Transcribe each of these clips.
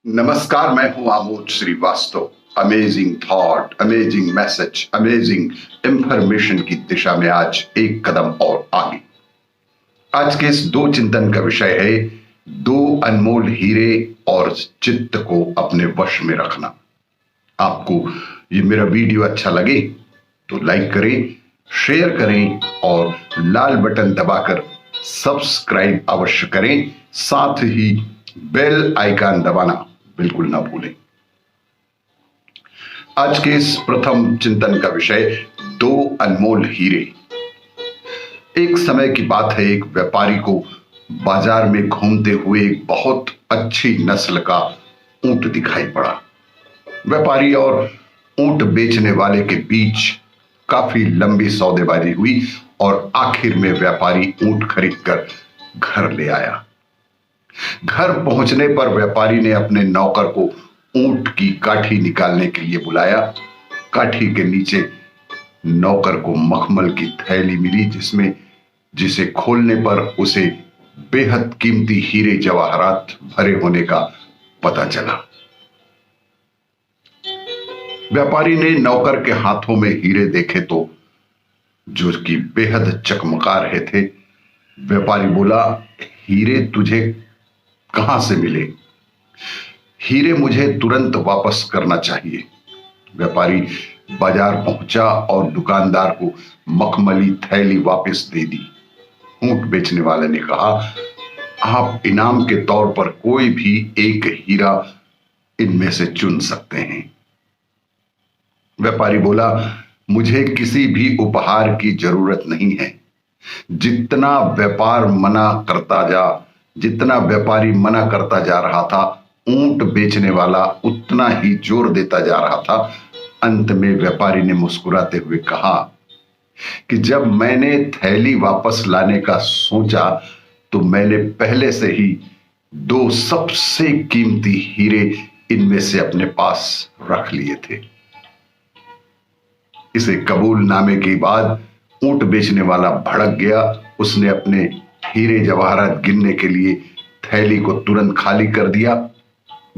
नमस्कार, मैं हूं Amod Srivastava. Amazing thought, amazing message, amazing information की दिशा में आज एक कदम और आगे। आज के इस दो चिंतन का विषय है दो अनमोल हीरे और चित्त को अपने वश में रखना। आपको ये मेरा वीडियो अच्छा लगे तो लाइक करें, शेयर करें और लाल बटन दबाकर सब्सक्राइब अवश्य करें। साथ ही बेल आइकन दबाना बिल्कुल ना भूलें। आज के इस प्रथम चिंतन का विषय दो अनमोल हीरे। एक समय की बात है, एक व्यापारी को बाजार में घूमते हुए एक बहुत अच्छी नस्ल का ऊंट दिखाई पड़ा। व्यापारी और ऊंट बेचने वाले के बीच काफी लंबी सौदेबाजी हुई और आखिर में व्यापारी ऊंट खरीदकर घर ले आया। घर पहुंचने पर व्यापारी ने अपने नौकर को ऊंट की काठी निकालने के लिए बुलाया। काठी के नीचे नौकर को मखमल की थैली मिली, जिसे खोलने पर उसे बेहद कीमती हीरे जवाहरात भरे होने का पता चला। व्यापारी ने नौकर के हाथों में हीरे देखे तो जो कि बेहद चकमका रहे थे। व्यापारी बोला, हीरे तुझे कहां से मिले? हीरे मुझे तुरंत वापस करना चाहिए। व्यापारी बाजार पहुंचा और दुकानदार को मखमली थैली वापस दे दी। ऊंट बेचने वाले ने कहा, आप इनाम के तौर पर कोई भी एक हीरा इनमें से चुन सकते हैं। व्यापारी बोला, मुझे किसी भी उपहार की जरूरत नहीं है। जितना व्यापारी मना करता जा रहा था, ऊंट बेचने वाला उतना ही जोर देता जा रहा था। अंत में व्यापारी ने मुस्कुराते हुए कहा कि जब मैंने थैली वापस लाने का सोचा तो मैंने पहले से ही दो सबसे कीमती हीरे इनमें से अपने पास रख लिए थे। इसे कबूलनामे के बाद ऊंट बेचने वाला भड़क गया। उसने अपने हीरे जवाहरात गिनने के लिए थैली को तुरंत खाली कर दिया।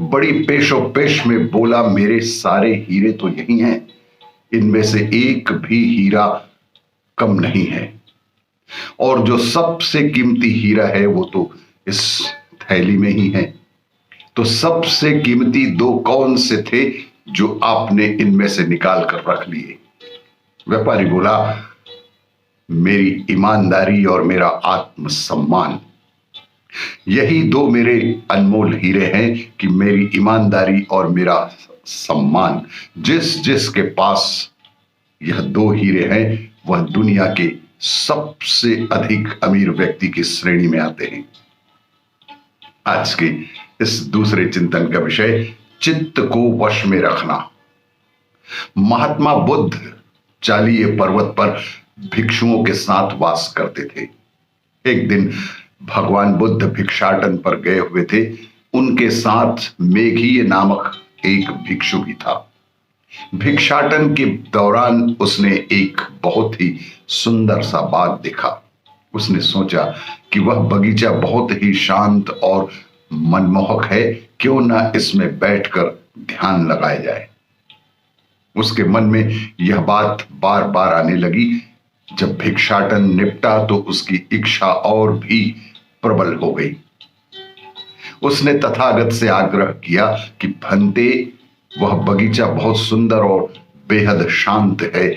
बड़ी पेशो पेश में बोला, मेरे सारे हीरे तो यही हैं, इनमें से एक भी हीरा कम नहीं है, और जो सबसे कीमती हीरा है वो तो इस थैली में ही है। तो सबसे कीमती दो कौन से थे जो आपने इनमें से निकाल कर रख लिए? व्यापारी बोला, मेरी ईमानदारी और मेरा आत्मसम्मान, यही दो मेरे अनमोल हीरे हैं कि मेरी ईमानदारी और मेरा सम्मान। जिसके पास यह दो हीरे हैं वह दुनिया के सबसे अधिक अमीर व्यक्ति की श्रेणी में आते हैं। आज के इस दूसरे चिंतन का विषय चित्त को वश में रखना। महात्मा बुद्ध चालीय पर्वत पर भिक्षुओं के साथ वास करते थे। एक दिन भगवान बुद्ध भिक्षाटन पर गए हुए थे। उनके साथ मेघीय नामक एक भिक्षु भी था। भिक्षाटन के दौरान उसने एक बहुत ही सुंदर सा बाग देखा। उसने सोचा कि वह बगीचा बहुत ही शांत और मनमोहक है, क्यों ना इसमें बैठकर ध्यान लगाया जाए। उसके मन में यह बात बार बार आने लगी। जब भिक्षाटन निपटा तो उसकी इच्छा और भी प्रबल हो गई। उसने तथागत से आग्रह किया कि भंते, वह बगीचा बहुत सुंदर और बेहद शांत है,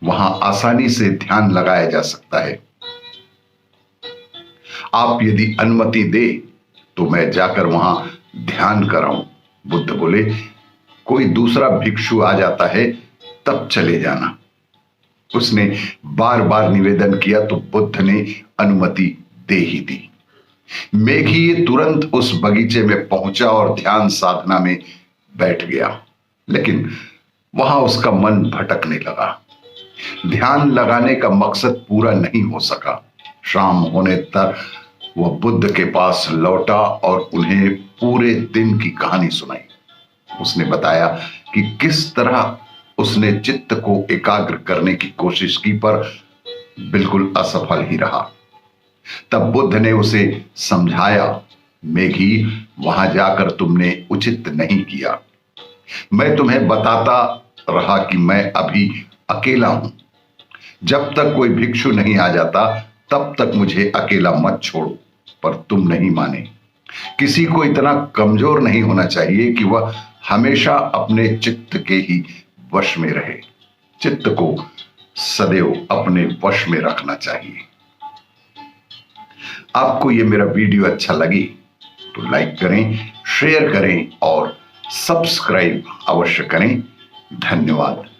वहां आसानी से ध्यान लगाया जा सकता है। आप यदि अनुमति दे तो मैं जाकर वहां ध्यान कराऊं। बुद्ध बोले, कोई दूसरा भिक्षु आ जाता है तब चले जाना। उसने बार बार निवेदन किया तो बुद्ध ने अनुमति दे ही दी। मेघी तुरंत उस बगीचे में पहुंचा और ध्यान साधना में बैठ गया, लेकिन वहां उसका मन भटकने लगा। ध्यान लगाने का मकसद पूरा नहीं हो सका। शाम होने तक वह बुद्ध के पास लौटा और उन्हें पूरे दिन की कहानी सुनाई। उसने बताया कि किस तरह उसने चित्त को एकाग्र करने की कोशिश की पर बिल्कुल असफल ही रहा। तब बुद्ध ने उसे समझाया, मेघी, वहां जाकर तुमने उचित नहीं किया। मैं तुम्हें बताता रहा कि मैं अभी अकेला हूं। जब तक कोई भिक्षु नहीं आ जाता तब तक मुझे अकेला मत छोड़ो, पर तुम नहीं माने। किसी को इतना कमजोर नहीं होना चाहिए कि वह हमेशा अपने चित्त के ही वश में रहे। चित्त को सदैव अपने वश में रखना चाहिए। आपको यह मेरा वीडियो अच्छा लगे तो लाइक करें, शेयर करें और सब्सक्राइब अवश्य करें। धन्यवाद।